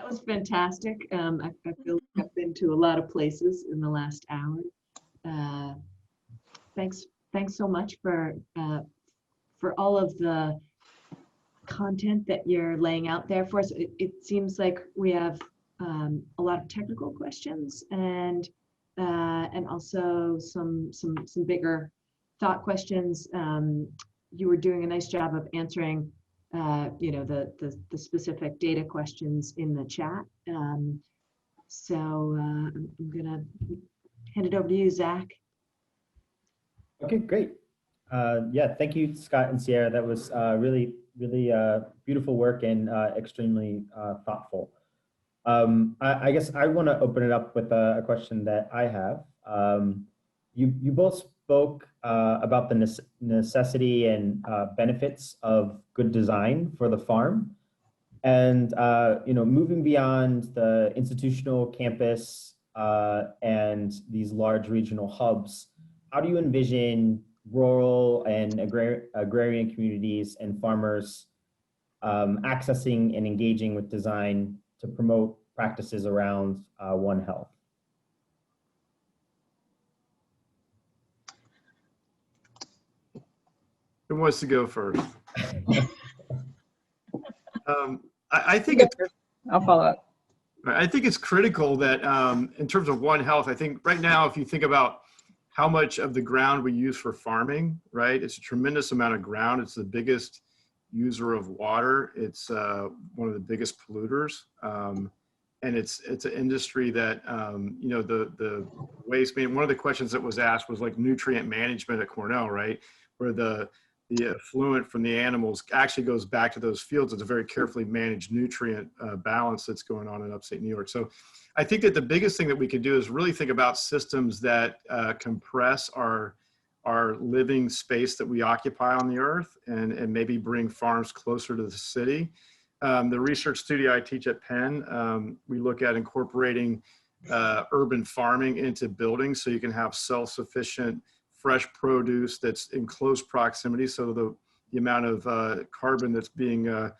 was fantastic. I feel like I've been to a lot of places in the last hour. Thanks so much for all of the content that you're laying out there for us. It seems like we have a lot of technical questions and also some bigger thought questions. You were doing a nice job of answering the specific data questions in the chat. So I'm gonna hand it over to you, Zach. Okay, great. Yeah, thank you, Scott and Sierra. That was really beautiful work and extremely thoughtful. I guess I want to open it up with a question that I have. You both spoke about the necessity and benefits of good design for the farm, and moving beyond the institutional campus and these large regional hubs. How do you envision rural and agrarian communities and farmers accessing and engaging with design to promote practices around One Health? Who wants to go first? I think it's, I'll follow up. I think it's critical that in terms of One Health, I think right now, if you think about how much of the ground we use for farming, right? It's a tremendous amount of ground. It's the biggest user of water. It's one of the biggest polluters. And it's an industry that, the waste, one of the questions that was asked was like nutrient management at Cornell, right? Where the effluent from the animals actually goes back to those fields. It's a very carefully managed nutrient balance that's going on in upstate New York. So I think that the biggest thing that we can do is really think about systems that compress our living space that we occupy on the earth and maybe bring farms closer to the city. The research studio I teach at Penn, we look at incorporating urban farming into buildings so you can have self-sufficient fresh produce that's in close proximity. So the amount of carbon that's being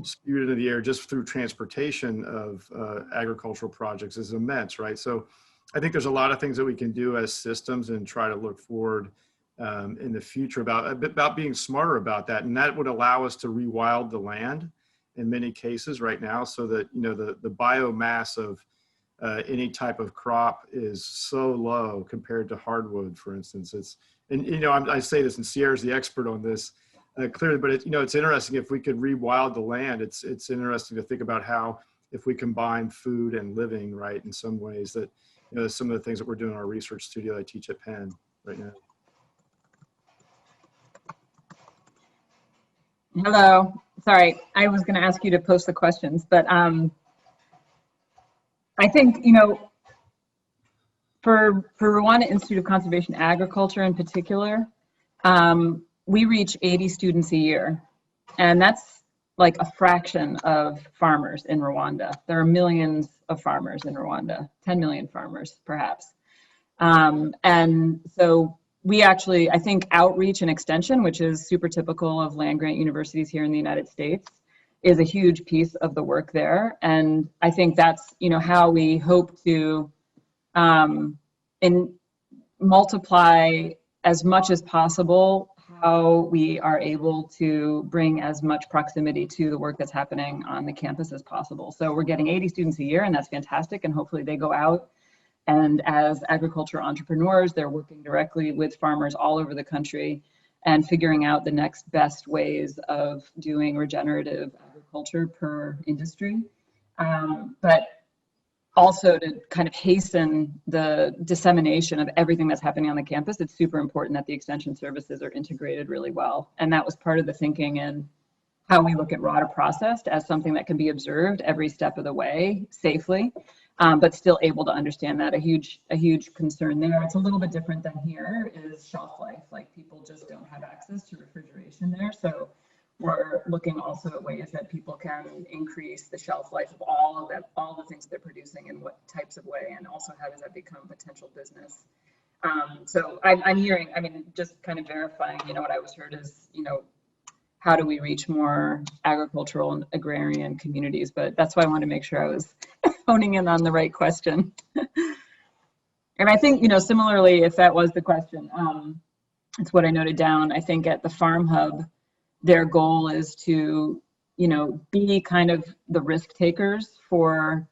spewed into the air just through transportation of agricultural projects is immense, right? So I think there's a lot of things that we can do as systems and try to look forward in the future about being smarter about that. And that would allow us to rewild the land in many cases right now so that, the biomass of any type of crop is so low compared to hardwood, for instance. I say this, and Sierra's the expert on this clearly, but it's interesting if we could rewild the land. It's interesting to think about how if we combine food and living, right, in some ways that, some of the things that we're doing in our research studio I teach at Penn right now. Hello. Sorry, I was going to ask you to post the questions, but I think, for Rwanda Institute of Conservation Agriculture in particular, we reach 80 students a year, and that's like a fraction of farmers in Rwanda. There are millions of farmers in Rwanda, 10 million farmers perhaps. And so we actually, I think outreach and extension, which is super typical of land-grant universities here in the United States, is a huge piece of the work there. And I think that's, how we hope to multiply as much as possible how we are able to bring as much proximity to the work that's happening on the campus as possible. So we're getting 80 students a year, and that's fantastic. And hopefully they go out and as agriculture entrepreneurs, they're working directly with farmers all over the country and figuring out the next best ways of doing regenerative agriculture per industry. But also to kind of hasten the dissemination of everything that's happening on the campus, it's super important that the extension services are integrated really well. And that was part of the thinking in how we look at ROTA processed as something that can be observed every step of the way safely, but still able to understand that. A huge concern there. It's a little bit different than here is shelf life. Like people just don't have access to refrigeration there. So we're looking also at ways that people can increase the shelf life of all the things they're producing in what types of way, and also how does that become potential business. So I'm hearing, just kind of verifying, what I was heard is, how do we reach more agricultural and agrarian communities? But that's why I wanted to make sure I was honing in on the right question. And I think, similarly, if that was the question, it's what I noted down. I think at the Farm Hub, their goal is to, be kind of the risk takers for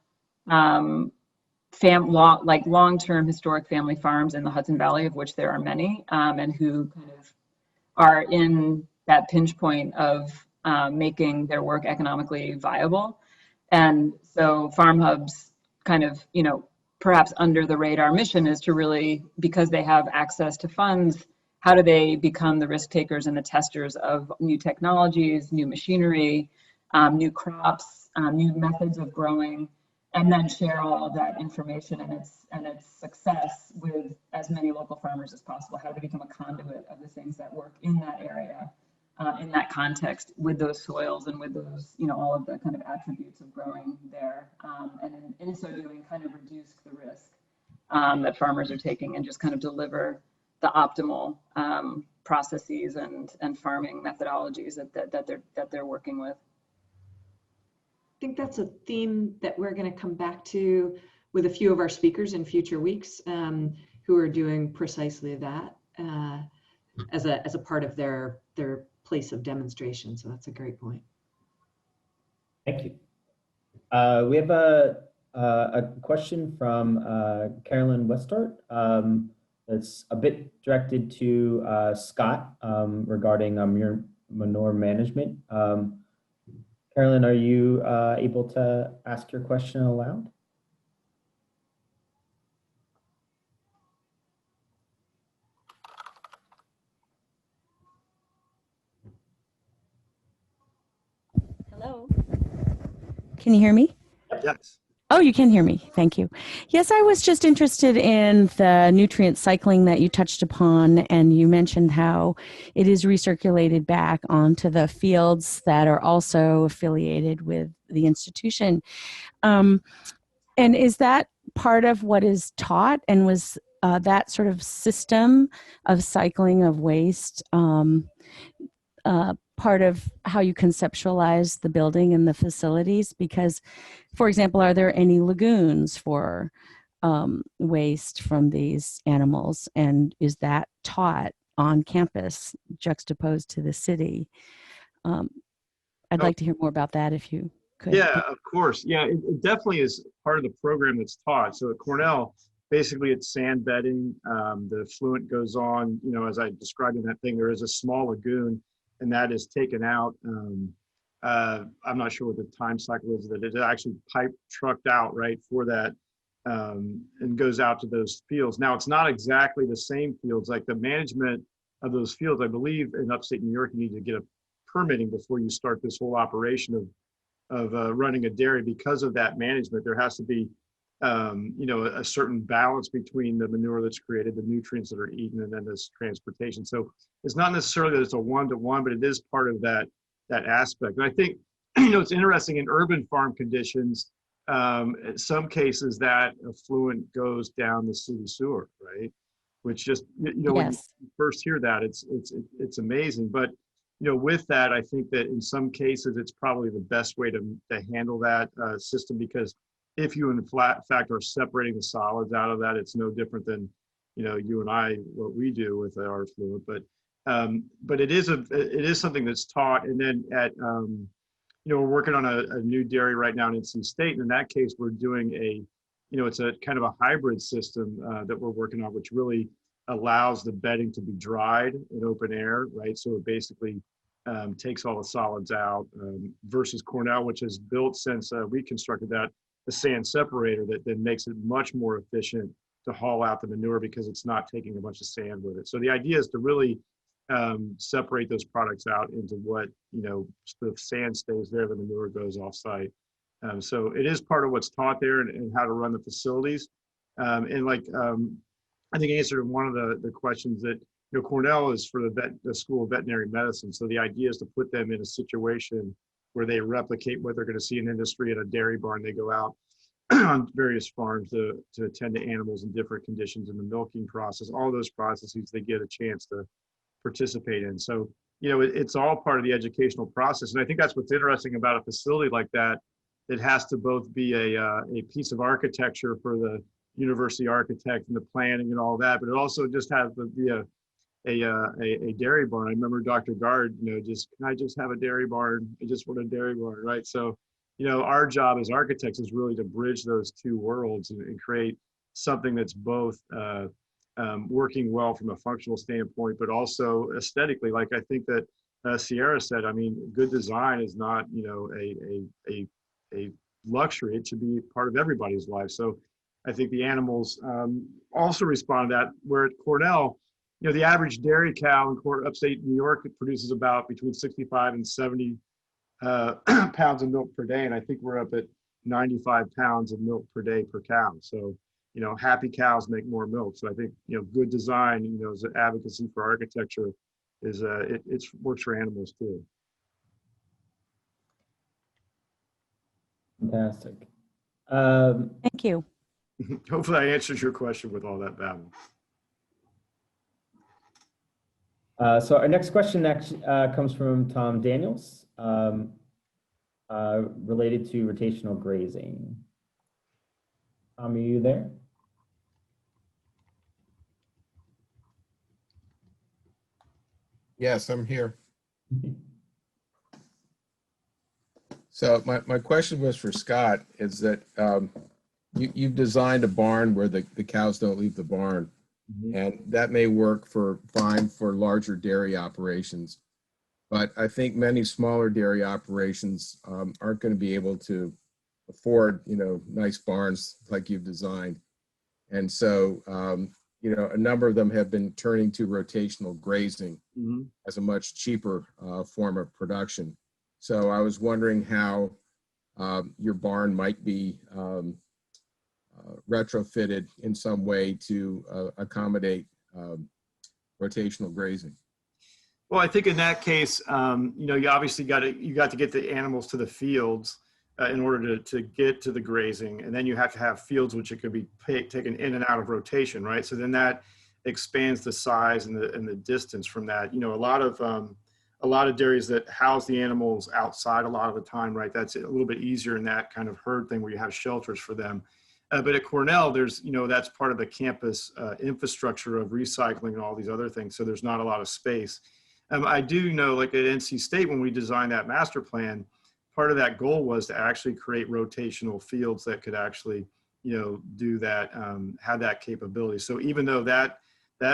long-term historic family farms in the Hudson Valley, of which there are many, and who kind of are in that pinch point of making their work economically viable. And so Farm Hub's kind of, perhaps under the radar mission is to really, because they have access to funds, how do they become the risk takers and the testers of new technologies, new machinery, new crops, new methods of growing, and then share all of that information and its success with as many local farmers as possible. How do they become a conduit of the things that work in that area, in that context, with those soils and with those, all of the kind of attributes of growing there, and in so doing, kind of reduce the risk that farmers are taking and just kind of deliver the optimal processes and farming methodologies that they're working with. I think that's a theme that we're going to come back to with a few of our speakers in future weeks, who are doing precisely that as a part of their place of demonstration. So that's a great point. Thank you. We have a question from Carolyn Westort. It's a bit directed to Scott regarding manure management. Carolyn, are you able to ask your question aloud? Hello. Can you hear me? Yes. Oh, you can hear me. Thank you. Yes, I was just interested in the nutrient cycling that you touched upon, and you mentioned how it is recirculated back onto the fields that are also affiliated with the institution. And is that part of what is taught, and was that sort of system of cycling of waste part of how you conceptualize the building and the facilities? Because, for example, are there any lagoons for waste from these animals, and is that taught on campus juxtaposed to the city? I'd like to hear more about that if you could. Yeah, of course. Yeah, it definitely is part of the program that's taught. So at Cornell, basically it's sand bedding. The effluent goes on, as I described in that thing, there is a small lagoon, and that is taken out. I'm not sure what the time cycle is, that it's actually pipe trucked out, right, for that, and goes out to those fields. Now, it's not exactly the same fields. Like the management of those fields, I believe in upstate New York, you need to get a permitting before you start this whole operation of running a dairy. Because of that management, there has to be a certain balance between the manure that's created, the nutrients that are eaten, and then this transportation. So it's not necessarily that it's a one-to-one, but it is part of that aspect. And I think, it's interesting in urban farm conditions, in some cases that effluent goes down the city sewer, right? Which just, Yes. When you first hear that, it's amazing. But, with that, I think that in some cases, it's probably the best way to handle that system, because if you in fact are separating the solids out of that, it's no different than, you and I, what we do with our fluid. But it is something that's taught. And then at, we're working on a new dairy right now in NC State. And in that case, we're doing it's a kind of a hybrid system that we're working on, which really allows the bedding to be dried in open air, right? So it basically takes all the solids out, versus Cornell, which has built, since we constructed that, the sand separator that then makes it much more efficient to haul out the manure, because it's not taking a bunch of sand with it. So the idea is to really separate those products out into what, the sand stays there, the manure goes off site. So it is part of what's taught there, and how to run the facilities. I think I answered one of the questions that, Cornell is for the School of Veterinary Medicine. So the idea is to put them in a situation where they replicate what they're going to see in industry. At a dairy barn, they go out on various farms to attend to animals in different conditions in the milking process. All those processes they get a chance to participate in. So it's all part of the educational process. And I think that's what's interesting about a facility like that. It has to both be a piece of architecture for the university architect and the planning and all that, but it also just has to be a dairy barn. I remember Dr. Gard, can I just have a dairy barn? I just want a dairy barn, right? So, our job as architects is really to bridge those two worlds and create something that's both working well from a functional standpoint, but also aesthetically. Like I think that Sierra said, I mean, good design is not, a luxury. It should be part of everybody's life. So I think the animals also respond to that. Where at Cornell, the average dairy cow in upstate New York produces about between 65 and 70 pounds of milk per day. And I think we're up at 95 pounds of milk per day per cow. So, happy cows make more milk. So I think, good design, as an advocacy for architecture is, it works for animals too. Fantastic. Thank you. Hopefully I answered your question with all that babble. So our next question comes from Tom Daniels, related to rotational grazing. Tom, are you there? Yes, I'm here. So my question was for Scott, is that you've designed a barn where the cows don't leave the barn. Mm-hmm. And that may work fine for larger dairy operations. But I think many smaller dairy operations aren't going to be able to afford, nice barns like you've designed. And so, a number of them have been turning to rotational grazing mm-hmm. as a much cheaper form of production. So I was wondering how your barn might be retrofitted in some way to accommodate rotational grazing. Well, I think in that case, you obviously got to get the animals to the fields in order to get to the grazing, and then you have to have fields which it could be taken in and out of rotation, right? So then that expands the size and the distance from that. A lot of dairies that house the animals outside a lot of the time, right? That's a little bit easier in that kind of herd thing where you have shelters for them. But at Cornell, there's, that's part of the campus infrastructure of recycling and all these other things. So there's not a lot of space. I do know, like at NC State, when we designed that master plan, part of that goal was to actually create rotational fields that could actually, do that, have that capability. So even though that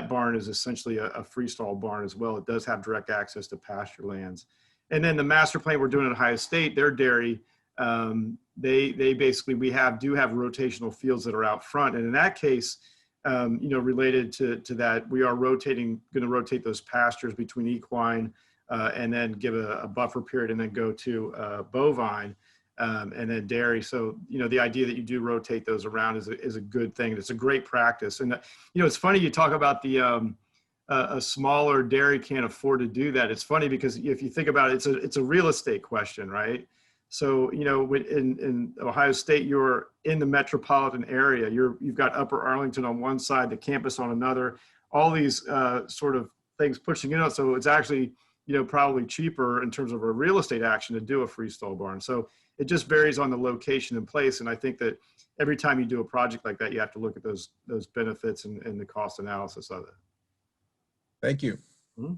barn is essentially a freestall barn as well, it does have direct access to pasture lands. And then the master plan we're doing at Ohio State, their dairy, they basically, do have rotational fields that are out front. And in that case, related to that, we are going to rotate those pastures between equine and then give a buffer period and then go to bovine and then dairy. So, the idea that you do rotate those around is a good thing. It's a great practice. And, it's funny you talk about a smaller dairy can't afford to do that. It's funny because if you think about it, it's a real estate question, right? So, in Ohio State, you're in the metropolitan area. You've got Upper Arlington on one side, the campus on another, all these sort of things pushing it out. So it's actually, probably cheaper in terms of a real estate action to do a freestall barn. So it just varies on the location and place. And I think that every time you do a project like that, you have to look at those benefits and the cost analysis of it. Thank you. Mm-hmm.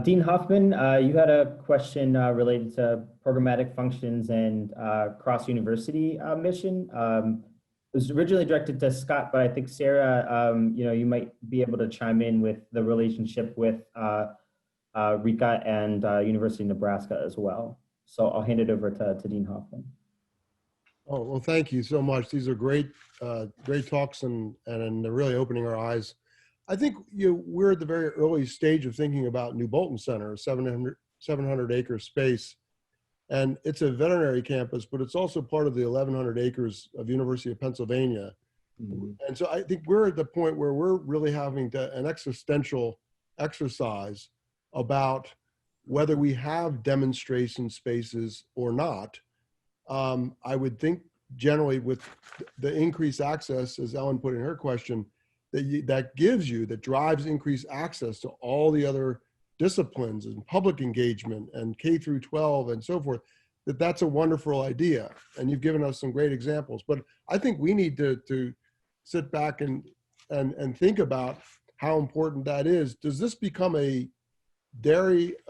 Dean Hoffman, you had a question related to programmatic functions and cross-university mission. It was originally directed to Scott, but I think Sarah, you might be able to chime in with the relationship with RICA and University of Nebraska as well. So I'll hand it over to Dean Hoffman. Oh, well, thank you so much. These are great talks and they're really opening our eyes. I think we're at the very early stage of thinking about New Bolton Center, a 700 acre space. And it's a veterinary campus, but it's also part of the 1,100 acres of University of Pennsylvania. Mm-hmm. And so I think we're at the point where we're really having an existential exercise about whether we have demonstration spaces or not. I would think generally with the increased access, as Ellen put in her question, that drives increased access to all the other disciplines and public engagement and K through 12 and so forth, that's a wonderful idea. And you've given us some great examples, but I think we need to sit back and think about how important that is. Does this become an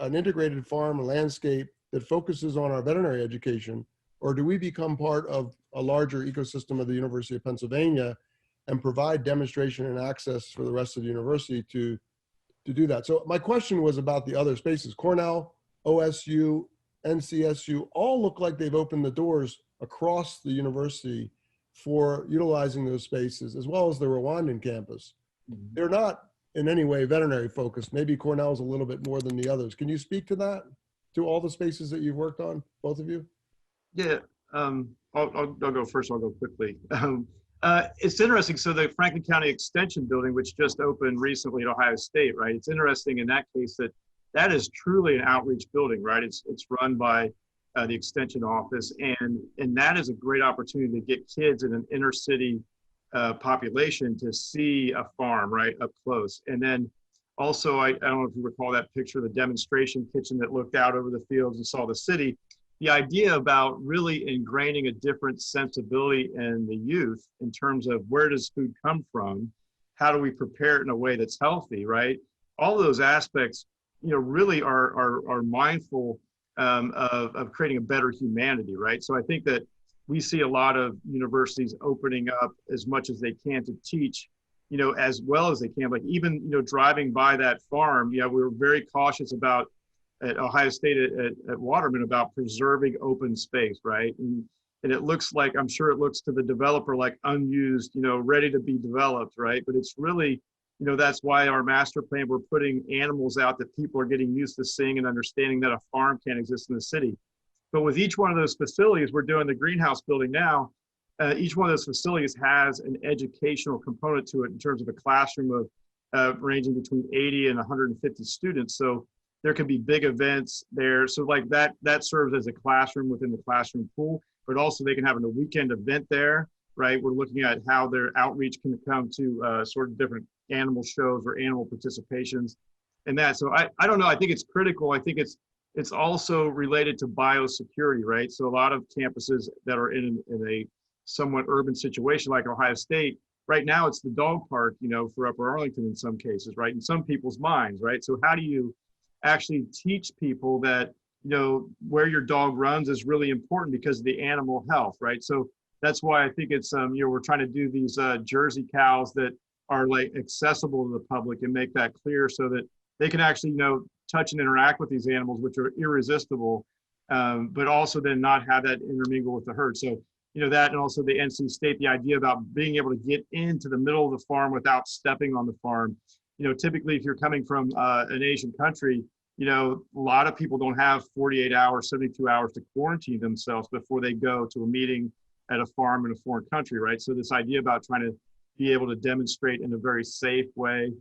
integrated farm landscape that focuses on our veterinary education, or do we become part of a larger ecosystem of the University of Pennsylvania and provide demonstration and access for the rest of the university to do that? So my question was about the other spaces. Cornell, OSU, NCSU all look like they've opened the doors across the university for utilizing those spaces, as well as the Rwandan campus. They're not in any way veterinary focused. Maybe Cornell's a little bit more than the others. Can you speak to that, to all the spaces that you've worked on, both of you? Yeah, I'll go first. I'll go quickly. It's interesting. So the Franklin County Extension building, which just opened recently at Ohio State, right? It's interesting in that case that is truly an outreach building, right? It's run by the Extension office, and that is a great opportunity to get kids in an inner city population to see a farm, right, up close. And then also, I don't know if you recall that picture of the demonstration kitchen that looked out over the fields and saw the city. The idea about really ingraining a different sensibility in the youth in terms of where does food come from, how do we prepare it in a way that's healthy, right? All those aspects, really are mindful of creating a better humanity, right? So I think that we see a lot of universities opening up as much as they can to teach, as well as they can. Like even, driving by that farm, we were very cautious about at Ohio State at Waterman about preserving open space, right? And it looks like, I'm sure it looks to the developer like unused, ready to be developed, right? But it's really, that's why our master plan, we're putting animals out that people are getting used to seeing and understanding that a farm can't exist in the city. But with each one of those facilities, we're doing the greenhouse building now, each one of those facilities has an educational component to it in terms of a classroom of ranging between 80 and 150 students. So there can be big events there. So like that serves as a classroom within the classroom pool, but also they can have a weekend event there, right? We're looking at how their outreach can come to sort of different animal shows or animal participations and that. So I don't know, I think it's critical. I think it's also related to biosecurity, right? So a lot of campuses that are in a somewhat urban situation like Ohio State, right now it's the dog park, for Upper Arlington in some cases, right? In some people's minds, right? So how do you actually teach people that, where your dog runs is really important because of the animal health, right? So that's why I think it's, we're trying to do these Jersey cows that are like accessible to the public and make that clear so that they can actually, touch and interact with these animals, which are irresistible, but also then not have that intermingle with the herd. So, that, and also the NC State, the idea about being able to get into the middle of the farm without stepping on the farm. Typically if you're coming from an Asian country, a lot of people don't have 48 hours, 72 hours to quarantine themselves before they go to a meeting at a farm in a foreign country, right? So this idea about trying to be able to demonstrate in a very safe way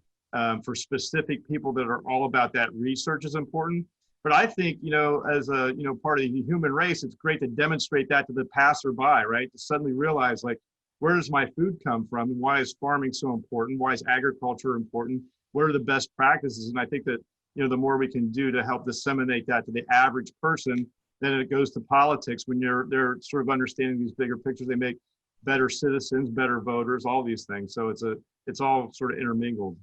for specific people that are all about that research is important. But I think, as a, part of the human race, it's great to demonstrate that to the passerby, right? To suddenly realize, like, where does my food come from? And why is farming so important? Why is agriculture important? What are the best practices? And I think that, the more we can do to help disseminate that to the average person, then it goes to politics. When they're sort of understanding these bigger pictures, they make better citizens, better voters, all these things. So it's all sort of intermingled.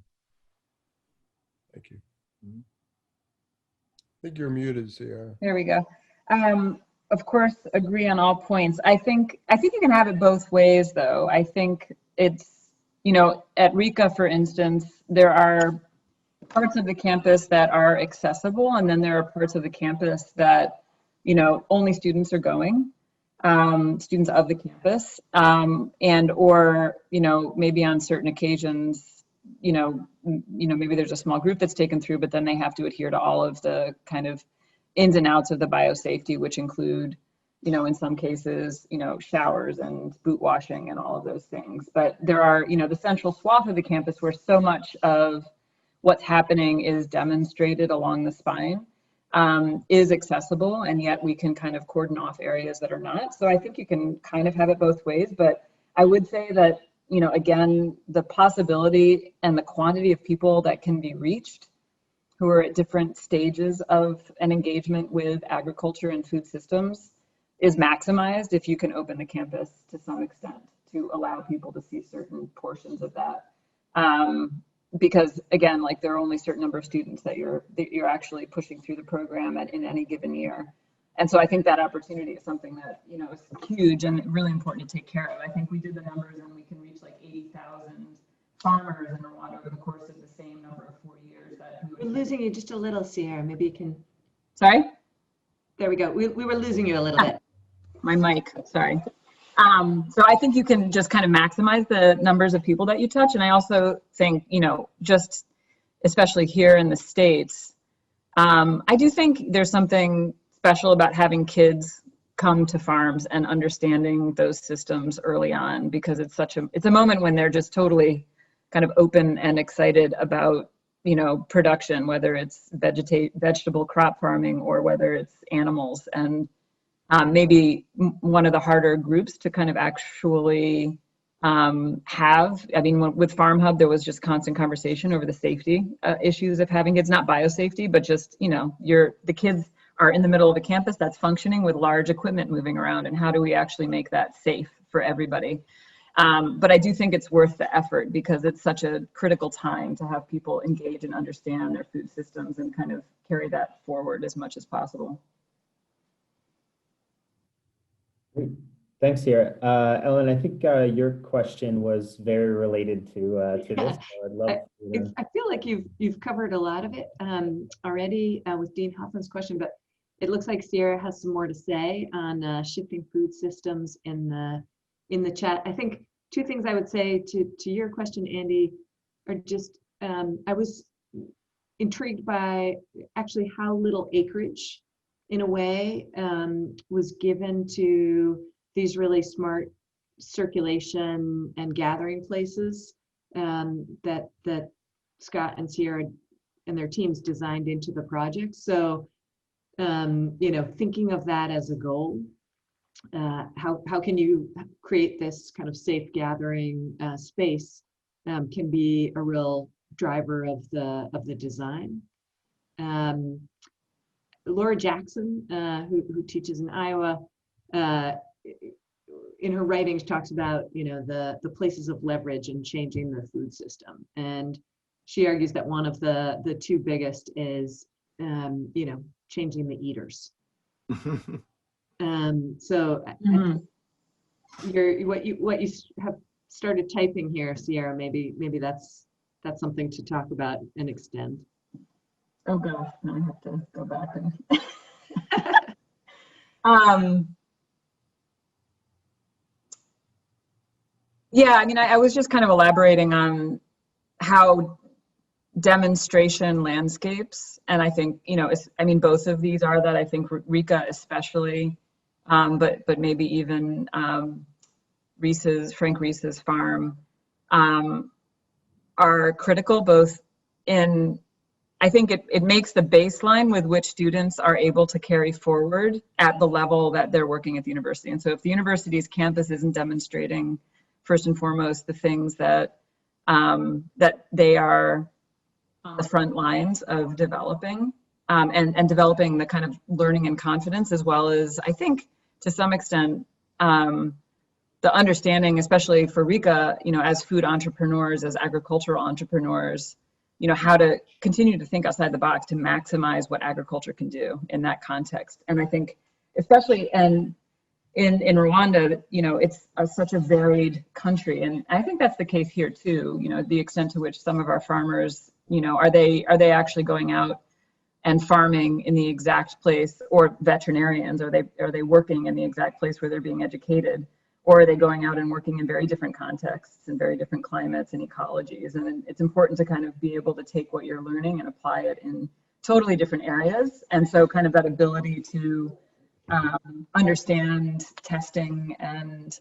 Thank you. I think you're muted, Sierra. There we go. Of course, agree on all points. I think you can have it both ways, though. I think it's, at RICA, for instance, there are parts of the campus that are accessible, and then there are parts of the campus that, only students are going, students of the campus, or maybe on certain occasions, maybe there's a small group that's taken through, but then they have to adhere to all of the kind of ins and outs of the biosafety, which include, in some cases, showers and boot washing and all of those things. But there are, the central swath of the campus where so much of what's happening is demonstrated along the spine, is accessible, and yet we can kind of cordon off areas that are not. So I think you can kind of have it both ways, but I would say that, you know, again, the possibility and the quantity of people that can be reached who are at different stages of an engagement with agriculture and food systems is maximized if you can open the campus to some extent to allow people to see certain portions of that. Because again, like there are only a certain number of students that you're actually pushing through the program in any given year. And so I think that opportunity is something that, you know, is huge and really important to take care of. I think we did the numbers and we can reach like 80,000 farmers in Rwanda over the course of the same number of 4 years. We're losing you just a little, Sierra. Maybe you can. Sorry? There we go. We were losing you a little bit. My mic, sorry. So I think you can just kind of maximize the numbers of people that you touch. And I also think, you know, just especially here in the States, I do think there's something special about having kids come to farms and understanding those systems early on, because it's a moment when they're just totally kind of open and excited about, you know, production, whether it's vegetable crop farming or whether it's animals. And maybe one of the harder groups to kind of actually have, I mean, with Farm Hub, there was just constant conversation over the safety issues of having kids, not biosafety, but just, you know, the kids are in the middle of a campus that's functioning with large equipment moving around, and how do we actually make that safe for everybody? But I do think it's worth the effort, because it's such a critical time to have people engage and understand their food systems and kind of carry that forward as much as possible. Great. Thanks, Sierra. Ellen, I think your question was very related to this. So I'd love I feel like you've covered a lot of it already with Dean Hoffman's question, but it looks like Sierra has some more to say on shifting food systems in the chat. I think two things I would say to your question, Andy, are just I was intrigued by actually how little acreage, in a way, was given to these really smart circulation and gathering places that Scott and Sierra and their teams designed into the project. So, you know, thinking of that as a goal, how can you create this kind of safe gathering space can be a real driver of the design. Laura Jackson, who teaches in Iowa, in her writings talks about, you know, the places of leverage in changing the food system, and she argues that one of the two biggest is, you know, changing the eaters. So what you have started typing here, Sierra, maybe that's something to talk about and extend. Oh gosh, now I have to go back and yeah, I mean, I was just kind of elaborating on how demonstration landscapes, and I think, you know, I mean, both of these are that. I think Rika especially, but maybe even Frank Reese's farm are critical, both in, I think it makes the baseline with which students are able to carry forward at the level that they're working at the university. And so if the university's campus isn't demonstrating, first and foremost, the things that that they are on the front lines of developing, and developing the kind of learning and confidence, as well as, I think, to some extent, the understanding, especially for Rika, you know, as food entrepreneurs, as agricultural entrepreneurs, you know, how to continue to think outside the box to maximize what agriculture can do in that context. And I think, especially in Rwanda, you know, it's such a varied country, and I think that's the case here too. You know, the extent to which some of our farmers, you know, are they actually going out and farming in the exact place, or veterinarians, are they working in the exact place where they're being educated, or are they going out and working in very different contexts and very different climates and ecologies? And it's important to kind of be able to take what you're learning and apply it in totally different areas. And so kind of that ability to understand testing and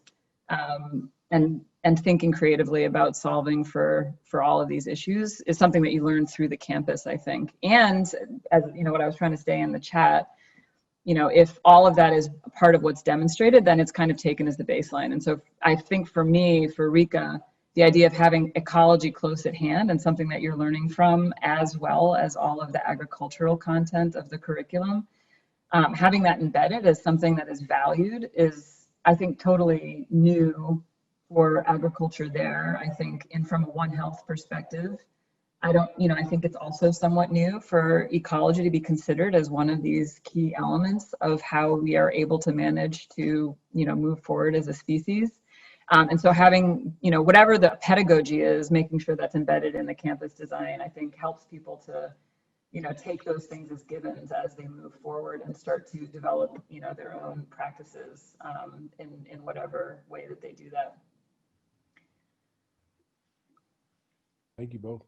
thinking creatively about solving for all of these issues is something that you learn through the campus, I think. And as you know, what I was trying to say in the chat, you know, if all of that is part of what's demonstrated, then it's kind of taken as the baseline. And so I think for me, for Rika, the idea of having ecology close at hand and something that you're learning from, as well as all of the agricultural content of the curriculum. Having that embedded as something that is valued is, I think, totally new for agriculture there. I think, and from a One Health perspective, I think it's also somewhat new for ecology to be considered as one of these key elements of how we are able to manage to, move forward as a species. And so having, whatever the pedagogy is, making sure that's embedded in the campus design, I think helps people to, take those things as givens as they move forward and start to develop, their own practices in whatever way that they do that. Thank you both.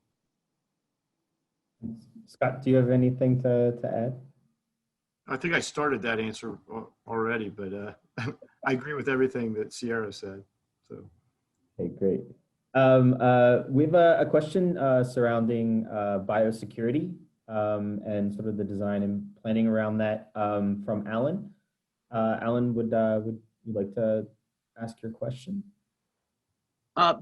Scott, do you have anything to add? I think I started that answer already, but I agree with everything that Sierra said. So, okay, great. We have a question surrounding biosecurity and sort of the design and planning around that from Alan. Alan, would you like to ask your question?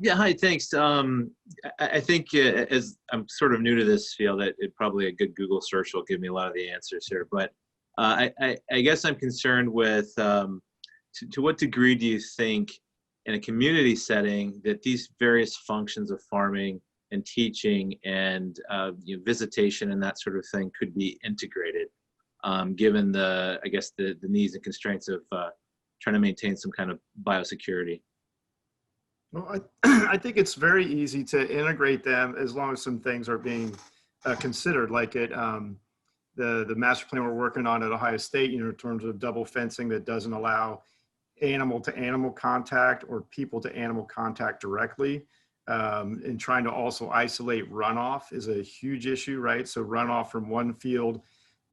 Yeah, hi, thanks. I think as I'm sort of new to this field, it probably a good Google search will give me a lot of the answers here. But I guess I'm concerned with to what degree do you think in a community setting that these various functions of farming and teaching and visitation and that sort of thing could be integrated, given the needs and constraints of trying to maintain some kind of biosecurity? Well, I think it's very easy to integrate them as long as some things are being considered, like the master plan we're working on at Ohio State, in terms of double fencing that doesn't allow animal-to-animal contact or people-to-animal contact directly, and trying to also isolate runoff is a huge issue, right? So runoff from one field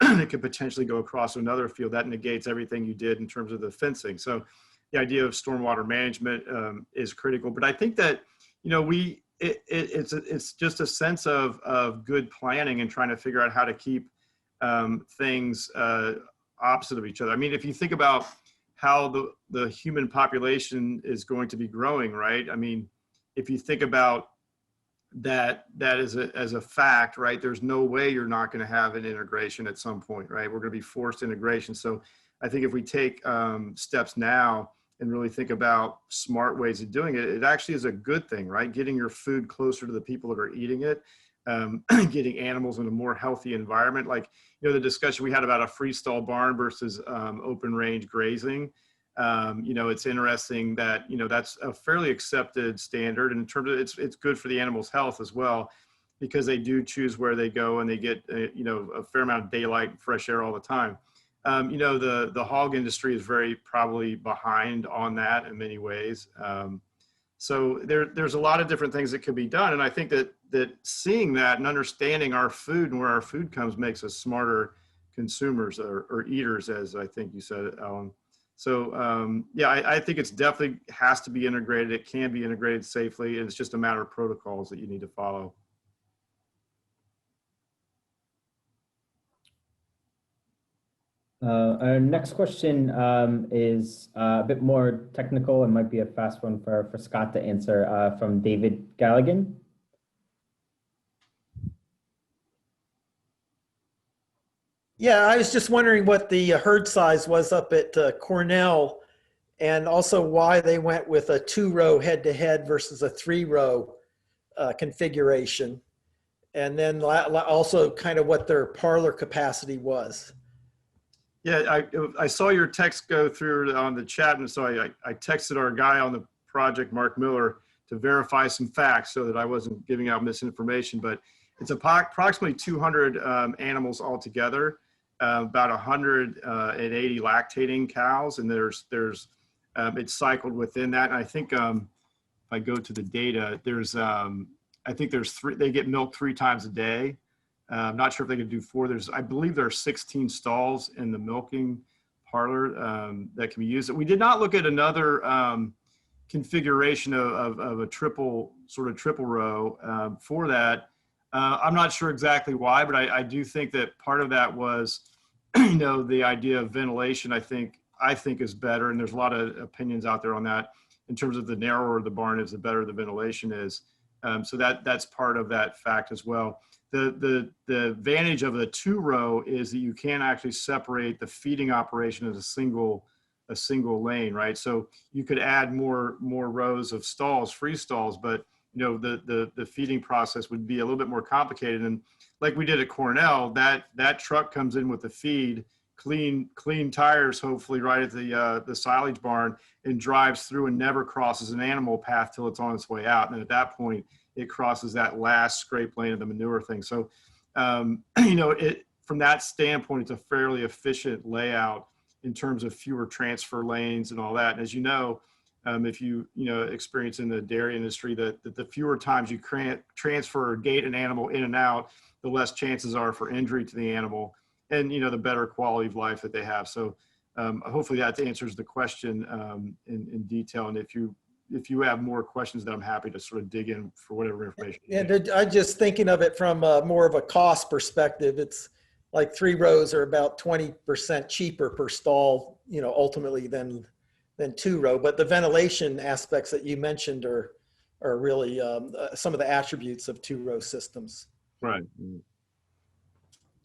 that could potentially go across to another field, that negates everything you did in terms of the fencing. So the idea of stormwater management is critical, but I think that it's just a sense of good planning and trying to figure out how to keep things opposite of each other. I mean, if you think about how the human population is going to be growing, right? I mean, if you think about that as a fact, right? There's no way you're not going to have an integration at some point, right? We're going to be forced integration. So I think if we take steps now and really think about smart ways of doing it, it actually is a good thing, right? Getting your food closer to the people that are eating it, getting animals in a more healthy environment. Like, the discussion we had about a freestall barn versus open range grazing. It's interesting that, that's a fairly accepted standard. And in terms of it's good for the animal's health as well, because they do choose where they go and they get, a fair amount of daylight and fresh air all the time. The hog industry is very probably behind on that in many ways. So there's a lot of different things that could be done. And I think that seeing that and understanding our food and where our food comes makes us smarter consumers or eaters, as I think you said, Alan. So I think it's definitely has to be integrated. It can be integrated safely, and it's just a matter of protocols that you need to follow. Our next question is a bit more technical and might be a fast one for Scott to answer, from David Galligan. Yeah, I was just wondering what the herd size was up at Cornell, and also why they went with a 2-row head-to-head versus a 3-row configuration. And then also kind of what their parlor capacity was. Yeah, I saw your text go through on the chat, and so I texted our guy on the project, Mark Miller, to verify some facts so that I wasn't giving out misinformation. But it's approximately 200 animals altogether, about 180 lactating cows, and there's it's cycled within that. And I think if I go to the data, I think there's 3. They get milked 3 times a day. I'm not sure if they can do 4. I believe there are 16 stalls in the milking parlor that can be used. We did not look at another configuration of a triple row for that. I'm not sure exactly why, but I do think that part of that was, the idea of ventilation. I think is better, and there's a lot of opinions out there on that. in terms of the narrower the barn is, the better the ventilation is. So that's part of that fact as well. The advantage of the 2-row is that you can actually separate the feeding operation as a single lane, right? So you could add more rows of stalls, free stalls, but you know the feeding process would be a little bit more complicated. And like we did at Cornell, that truck comes in with the feed, clean tires, hopefully right at the silage barn, and drives through and never crosses an animal path till it's on its way out. And at that point, it crosses that last scrape lane of the manure thing. So, you know, from that standpoint, it's a fairly efficient layout in terms of fewer transfer lanes and all that. And as you know, if you experience in the dairy industry, that the fewer times you transfer or gate an animal in and out, the less chances are for injury to the animal, and you know, the better quality of life that they have. So hopefully that answers the question in detail. And if you have more questions, then I'm happy to sort of dig in for whatever information. And I'm just thinking of it from more of a cost perspective. It's like 3 rows are about 20% cheaper per stall, you know, ultimately than 2-row. But the ventilation aspects that you mentioned are really some of the attributes of 2-row systems. Right. And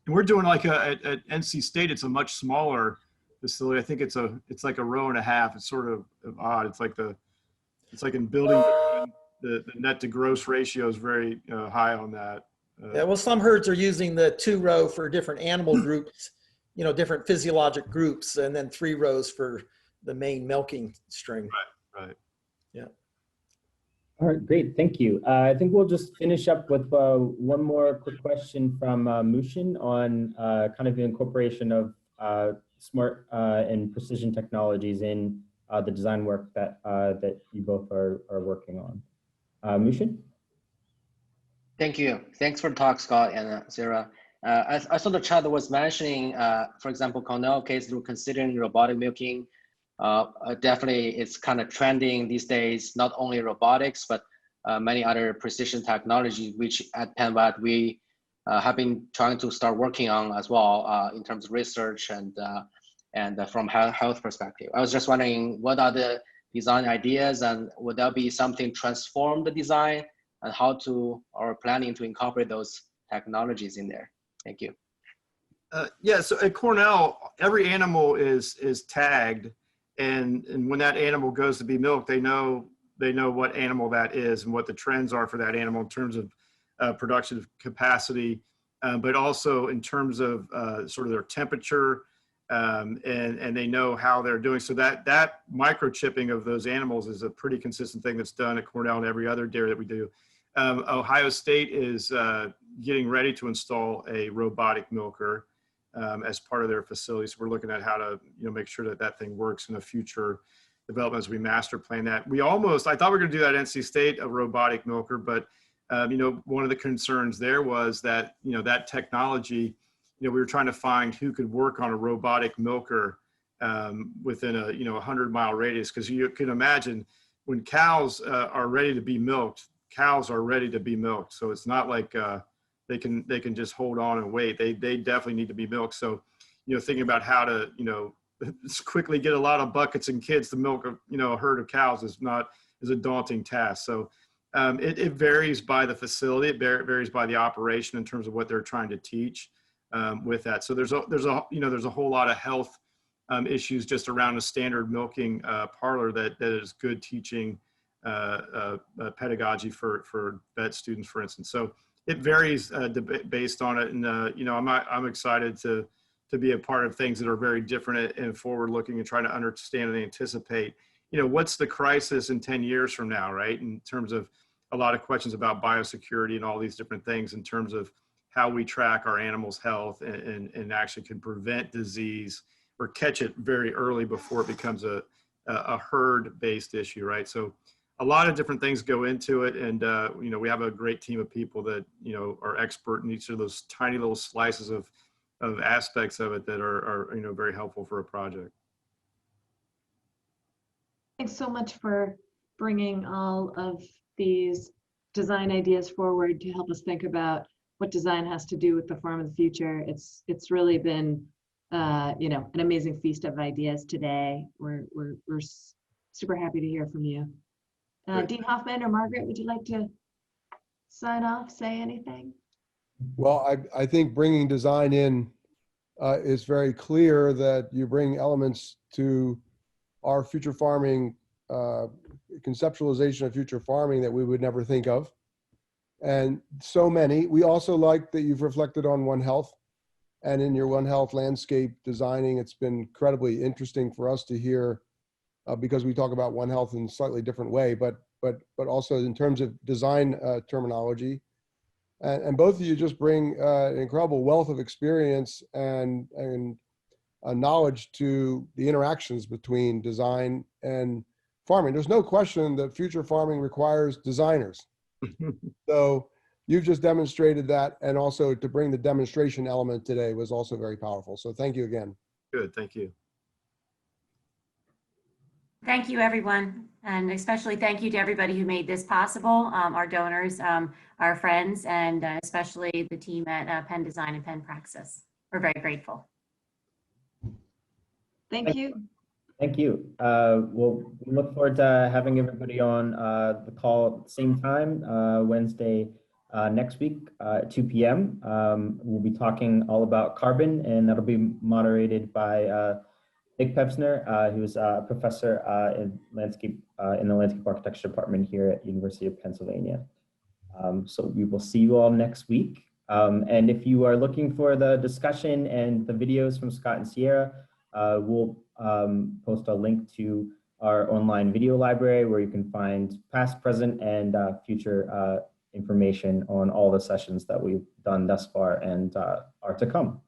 we're doing like at NC State, it's a much smaller facility. I think it's like 1.5 rows. It's sort of odd. It's like in building, the net to gross ratio is very high on that. Yeah, well, some herds are using the 2-row for different animal groups, you know, different physiologic groups, and then 3 rows for the main milking string. Right. Yeah. All right, great, thank you. I think we'll just finish up with one more quick question from Mutian on kind of the incorporation of smart and precision technologies in the design work that you both are working on. Mutian? Thank you. Thanks for the talk, Scott and Sierra. I saw the chat that was mentioning, for example, Cornell case, they're considering robotic milking. Definitely, it's kind of trending these days, not only robotics, but many other precision technologies, which at Penn Vet we have been trying to start working on as well in terms of research and from health perspective. I was just wondering, what are the design ideas, and would that be something transform the design, and how to or planning to incorporate those technologies in there? Thank you. Yeah, so at Cornell, every animal is tagged, and when that animal goes to be milked, they know what animal that is and what the trends are for that animal in terms of production capacity, but also in terms of sort of their temperature, and they know how they're doing. So that microchipping of those animals is a pretty consistent thing that's done at Cornell and every other dairy that we do. Ohio State is getting ready to install a robotic milker as part of their facility. So we're looking at how to make sure that thing works in the future development as we master plan that. I thought we were going to do that at NC State, a robotic milker, but one of the concerns there was that that technology, we were trying to find who could work on a robotic milker within a 100-mile radius, because you can imagine when cows are ready to be milked, cows are ready to be milked. So it's not like they can just hold on and wait. They definitely need to be milked. So thinking about how to quickly get a lot of buckets and kids to milk a herd of cows is a daunting task. So it varies by the facility. It varies by the operation in terms of what they're trying to teach with that. So there's a whole lot of health issues just around a standard milking parlor that is good teaching pedagogy for vet students, for instance. So it varies based on it, and I'm excited to be a part of things that are very different and forward-looking, and trying to understand and anticipate, what's the crisis in 10 years from now, right? In terms of a lot of questions about biosecurity and all these different things, in terms of how we track our animals' health and actually can prevent disease or catch it very early before it becomes a herd-based issue, right? So a lot of different things go into it, and we have a great team of people that are expert in each of those tiny little slices of aspects of it that are very helpful for a project. Thanks so much for bringing all of these design ideas forward to help us think about what design has to do with the farm of the future. It's really been an amazing feast of ideas today. We're super happy to hear from you. Great. Dean Hoffman or Margaret, would you like to sign off, say anything? Well, I think bringing design in is very clear that you bring elements to our future farming, conceptualization of future farming that we would never think of. And so many. We also like that you've reflected on One Health, and in your One Health landscape designing, it's been incredibly interesting for us to hear because we talk about One Health in a slightly different way, but also in terms of design terminology. And both of you just bring an incredible wealth of experience and knowledge to the interactions between design and farming. There's no question that future farming requires designers. So you've just demonstrated that, and also to bring the demonstration element today was also very powerful. So thank you again. Good, thank you. Thank you, everyone. And especially thank you to everybody who made this possible, our donors, our friends, and especially the team at Penn Design and PennPraxis. We're very grateful. Thank you. Thank you. Well, we look forward to having everybody on the call at the same time, Wednesday next week at 2 p.m. We'll be talking all about carbon, and that'll be moderated by Nick Pevsner, who's a professor in the landscape architecture department here at University of Pennsylvania. So we will see you all next week. And if you are looking for the discussion and the videos from Scott and Sierra, we'll post a link to our online video library where you can find past, present, and future information on all the sessions that we've done thus far and are to come.